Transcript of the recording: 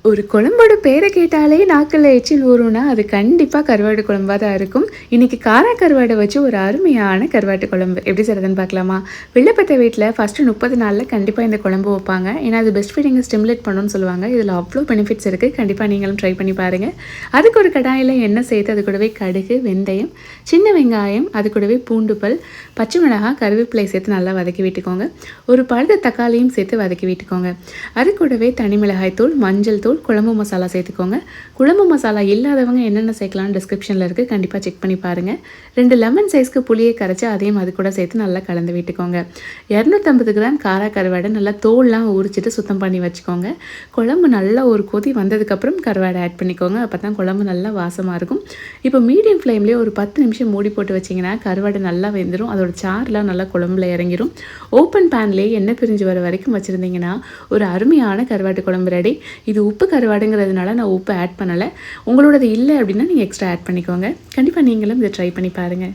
ஒரு குழம்போட பேரை கேட்டாலே நாக்கில் எச்சில் ஊறும்னா அது கண்டிப்பாக கருவாடு குழம்பாக தான் இருக்கும். இன்றைக்கி காரா கருவாடை வச்சு ஒரு அருமையான கருவாட்டு குழம்பு எப்படி செய்கிறதுன்னு பார்க்கலாமா? வெள்ளப்பட்ட வீட்டில் ஃபஸ்ட்டு 30 நாளில் கண்டிப்பாக இந்த குழம்பு வைப்பாங்க. ஏன்னா அது பெஸ்ட் ஃபீடிங்கை ஸ்டிமுலேட் பண்ணணும்னு சொல்லுவாங்க. இதில் அவ்வளோ பெனிஃபிட்ஸ் இருக்குது. கண்டிப்பாக நீங்களும் ட்ரை பண்ணி பாருங்கள். அதுக்கு ஒரு கடாயில் எண்ணெய் சேர்த்து அது கூடவே கடுகு, வெந்தயம், சின்ன வெங்காயம், அது கூடவே பூண்டுப்பல், பச்சை மிளகாய், கருவேப்பிலை சேர்த்து நல்லா வதக்கி விட்டுக்கோங்க. ஒரு பழுத்த தக்காளியும் சேர்த்து வதக்கி விட்டுக்கோங்க. அது கூடவே தனி மிளகாய் தூள், மஞ்சள் தூள், குழம்பு மசாலா சேர்த்துக்கோங்க. குழம்பு மசாலா இல்லாதவங்க என்னென்ன சேர்க்கலாம்னு டிஸ்கிரிப்ஷனில் இருக்குது, கண்டிப்பாக செக் பண்ணி பாருங்கள். 2 லெமன் சைஸ்க்கு புளியை கரைச்சி அதையும் அது கூட சேர்த்து நல்லா கலந்து விட்டுக்கோங்க. 250 கிராம் காரா கருவாடை நல்லா தோல்லாம் உரிச்சிட்டு சுத்தம் பண்ணி வச்சுக்கோங்க. குழம்பு நல்லா ஒரு கொதி வந்ததுக்கப்புறம் கருவாடை ஆட் பண்ணிக்கோங்க. அப்போ தான் குழம்பு நல்லா வாசமாக இருக்கும். இப்போ மீடியம் ஃப்ளேம்லேயே ஒரு 10 நிமிஷம் மூடி போட்டு வச்சிங்கன்னா கருவாடை நல்லா வெந்துடும். அதோட சாறுலாம் நல்லா குழம்புல இறங்கிடும். ஓப்பன் பேன்லேயே எண்ணெய் பிரிஞ்சு வர வரைக்கும் வச்சுருந்தீங்கன்னா ஒரு அருமையான கருவாட்டு குழம்பு ரெடி. இது உப்பு கருவாடுங்கிறதுனால நான் உப்பு ஆட் பண்ணலை. உங்களோடது இல்லை அப்படின்னா நீங்கள் எக்ஸ்ட்ரா ஆட் பண்ணிக்கோங்க. கண்டிப்பாக நீங்களும் இதை ட்ரை பண்ணி பாருங்கள்.